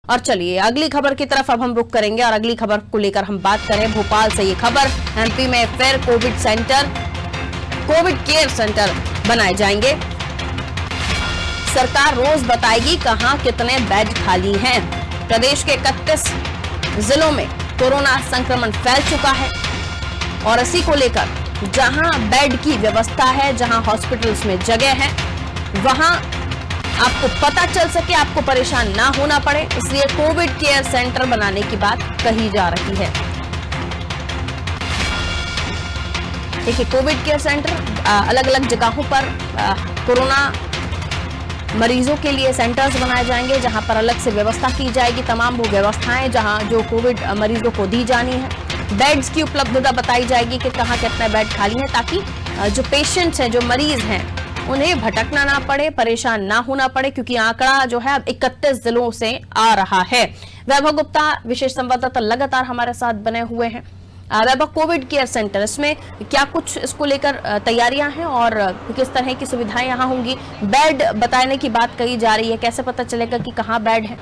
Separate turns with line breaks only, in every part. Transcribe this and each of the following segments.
और चलिए अगली खबर की तरफ अब हम रुख करेंगे और अगली खबर को लेकर हम बात करें भोपाल से। ये खबर, एमपी में फिर कोविड केयर सेंटर बनाए जाएंगे। सरकार रोज बताएगी कहां कितने बेड खाली हैं। प्रदेश के 31 जिलों में कोरोना संक्रमण फैल चुका है और इसी को लेकर जहां बेड की व्यवस्था है, जहां हॉस्पिटल्स में जगह है, वहां आपको पता चल सके, आपको परेशान ना होना पड़े, इसलिए कोविड केयर सेंटर बनाने की बात कही जा रही है। देखिए, कोविड केयर सेंटर अलग अलग जगहों पर कोरोना मरीजों के लिए सेंटर्स बनाए जाएंगे, जहां पर अलग से व्यवस्था की जाएगी। तमाम वो व्यवस्थाएं जहां जो कोविड मरीजों को दी जानी है, बेड्स की उपलब्धता बताई जाएगी कि कहां कितने बेड खाली हैं, ताकि जो पेशेंट्स हैं, जो मरीज हैं, उन्हें भटकना ना पड़े, परेशान ना होना पड़े, क्योंकि आंकड़ा जो है अब 31 जिलों से आ रहा है। वैभव गुप्ता विशेष संवाददाता लगातार हमारे साथ बने हुए हैं। वैभव, कोविड केयर सेंटर, इसमें क्या कुछ इसको लेकर तैयारियां हैं और किस तरह की सुविधाएं यहां होंगी? बेड बताने की बात कही जा रही है, कैसे पता चलेगा कि कहां बेड है?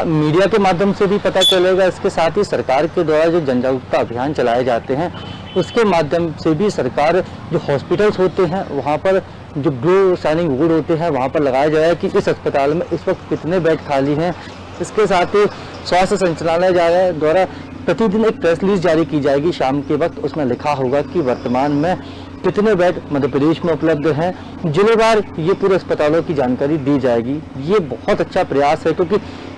मीडिया के माध्यम से भी पता चलेगा। इसके साथ ही सरकार के द्वारा जो जन जागरूकता अभियान चलाए जाते हैं, उसके माध्यम से भी सरकार जो हॉस्पिटल्स होते हैं वहाँ पर जो ब्लू साइनिंग बोर्ड होते हैं वहाँ पर लगाया जाए कि इस अस्पताल में इस वक्त कितने बेड खाली हैं। इसके साथ ही स्वास्थ्य संचालनालय द्वारा प्रतिदिन एक प्रेस रिलीज जारी की जाएगी शाम के वक्त। उसमें लिखा होगा कि वर्तमान में कितने बेड मध्य प्रदेश में उपलब्ध हैं। जिलेवार ये पूरे अस्पतालों की जानकारी दी जाएगी। ये बहुत अच्छा प्रयास है, क्योंकि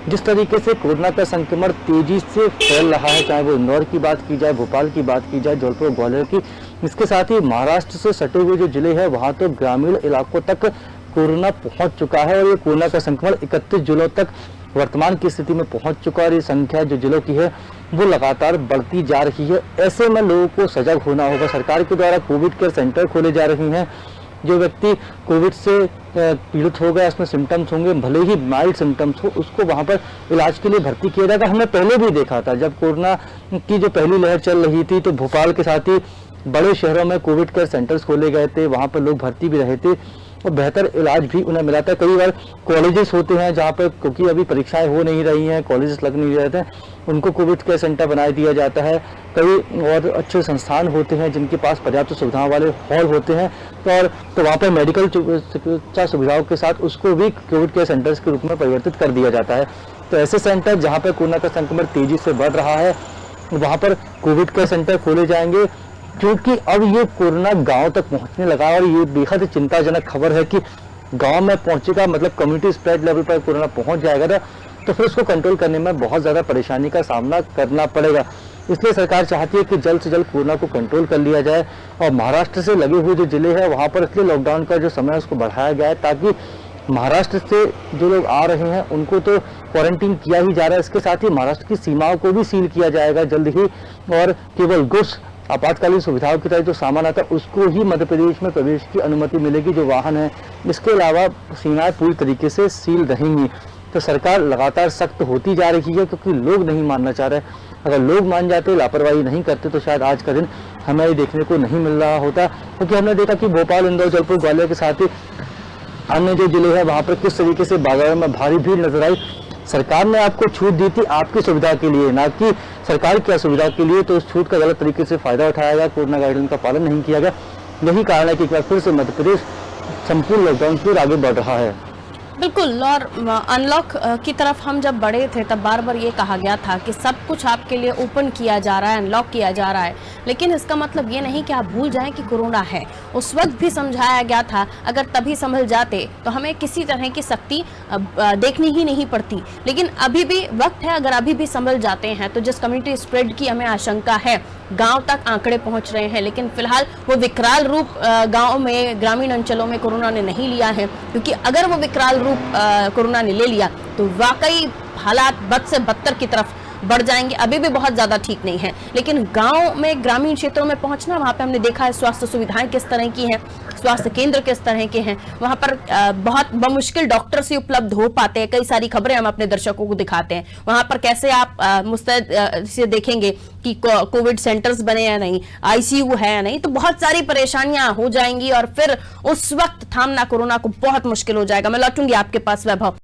जिस तरीके से कोरोना का संक्रमण तेजी से फैल रहा है, चाहे वो इंदौर की बात की जाए, भोपाल की बात की जाए, जबलपुर, ग्वालियर की, इसके साथ ही महाराष्ट्र से सटे हुए जो जिले हैं वहाँ तो ग्रामीण इलाकों तक कोरोना पहुँच चुका है और ये कोरोना का संक्रमण 31 जिलों तक वर्तमान की स्थिति में पहुंच चुका है। और ये संख्या जो जिलों की है वो लगातार बढ़ती जा रही है। ऐसे में लोगों को सजग होना होगा। सरकार के द्वारा कोविड केयर सेंटर खोले जा रहे हैं। जो व्यक्ति कोविड से पीड़ित हो गया, उसमें सिम्टम्स होंगे, भले ही माइल्ड सिम्टम्स हो, उसको वहाँ पर इलाज के लिए भर्ती किया जाएगा। हमने पहले भी देखा था, जब कोरोना की जो पहली लहर चल रही थी तो भोपाल के साथ ही बड़े शहरों में कोविड केयर सेंटर्स खोले गए थे, वहाँ पर लोग भर्ती भी रहे थे और बेहतर इलाज भी उन्हें मिला था। कई बार कॉलेजेस होते हैं जहाँ पर, क्योंकि अभी परीक्षाएं हो नहीं रही हैं, कॉलेजेस लग नहीं रहे थे, उनको कोविड केयर सेंटर बना दिया जाता है। कई और अच्छे संस्थान होते हैं जिनके पास पर्याप्त सुविधाओं वाले हॉल होते हैं, तो वहाँ पर मेडिकल चिकित्सा सुविधाओं के साथ उसको भी कोविड केयर सेंटर्स के रूप में परिवर्तित कर दिया जाता है। तो ऐसे सेंटर जहाँ पर कोरोना का संक्रमण तेजी से बढ़ रहा है, वहाँ पर कोविड केयर सेंटर खोले जाएंगे, क्योंकि अब ये कोरोना गांव तक पहुंचने लगा और ये बेहद चिंताजनक खबर है कि गांव में पहुंचेगा, मतलब कम्युनिटी स्प्रेड लेवल पर कोरोना पहुंच जाएगा तो फिर उसको कंट्रोल करने में बहुत ज़्यादा परेशानी का सामना करना पड़ेगा। इसलिए सरकार चाहती है कि जल्द से जल्द कोरोना को कंट्रोल कर लिया जाए। और महाराष्ट्र से लगे हुए जो जिले हैं वहाँ पर इसलिए लॉकडाउन का जो समय है उसको बढ़ाया गया है, ताकि महाराष्ट्र से जो लोग आ रहे हैं उनको तो क्वारंटीन किया ही जा रहा है। इसके साथ ही महाराष्ट्र की सीमाओं को भी सील किया जाएगा जल्द ही, और केवल गुड्स आपातकालीन सुविधाओं की तरह जो सामान आता है उसको ही मध्य प्रदेश में प्रवेश की अनुमति मिलेगी, जो वाहन है। इसके अलावा सीमाएं पूरी तरीके से सील रहेंगी। तो सरकार लगातार सख्त होती जा रही है, क्योंकि लोग नहीं मानना चाह रहे। अगर लोग मान जाते, लापरवाही नहीं करते, तो शायद आज का दिन हमें ये देखने को नहीं मिल रहा होता। क्योंकि हमने देखा कि भोपाल, इंदौर, जबलपुर, ग्वालियर के साथ ही अन्य जो जिले हैं वहाँ पर किस तरीके से बाजारों में भारी भीड़ नजर आई। सरकार ने आपको छूट दी थी आपकी सुविधा के लिए, ना कि सरकार की असुविधा के लिए, तो उस छूट का गलत तरीके से फायदा उठाया गया, कोरोना गाइडलाइन का पालन नहीं किया गया। यही कारण है कि एक बार फिर से मध्य प्रदेश संपूर्ण लॉकडाउन की ओर आगे बढ़ रहा है।
बिल्कुल, और अनलॉक की तरफ हम जब बढ़े थे तब बार बार ये कहा गया था कि सब कुछ आपके लिए ओपन किया जा रहा है, अनलॉक किया जा रहा है, लेकिन इसका मतलब ये नहीं कि आप भूल जाएं कि कोरोना है। उस वक्त भी समझाया गया था, अगर तभी संभल जाते तो हमें किसी तरह की सख्ती देखनी ही नहीं पड़ती। लेकिन अभी भी वक्त है, अगर अभी भी संभल जाते हैं तो जिस कम्युनिटी स्प्रेड की हमें आशंका है, गांव तक आंकड़े पहुंच रहे हैं, लेकिन फिलहाल वो विकराल रूप गांव में, ग्रामीण अंचलों में कोरोना ने नहीं लिया है। क्योंकि अगर वो विकराल रूप कोरोना ने ले लिया तो वाकई हालात बद से बदतर की तरफ बढ़ जाएंगे। अभी भी बहुत ज्यादा ठीक नहीं है, लेकिन गांव में, ग्रामीण क्षेत्रों में पहुंचना, वहां पे हमने देखा है स्वास्थ्य सुविधाएं किस तरह की हैं, स्वास्थ्य केंद्र किस तरह के हैं, वहां पर बहुत बमुश्किल डॉक्टर से उपलब्ध हो पाते हैं। कई सारी खबरें हम अपने दर्शकों को दिखाते हैं। वहां पर कैसे आप मुस्तैद से देखेंगे कि कोविड सेंटर्स बने या नहीं, आईसीयू है या नहीं, तो बहुत सारी परेशानियां हो जाएंगी और फिर उस वक्त थामना कोरोना को बहुत मुश्किल हो जाएगा। मैं लौटूंगी आपके पास, वैभव।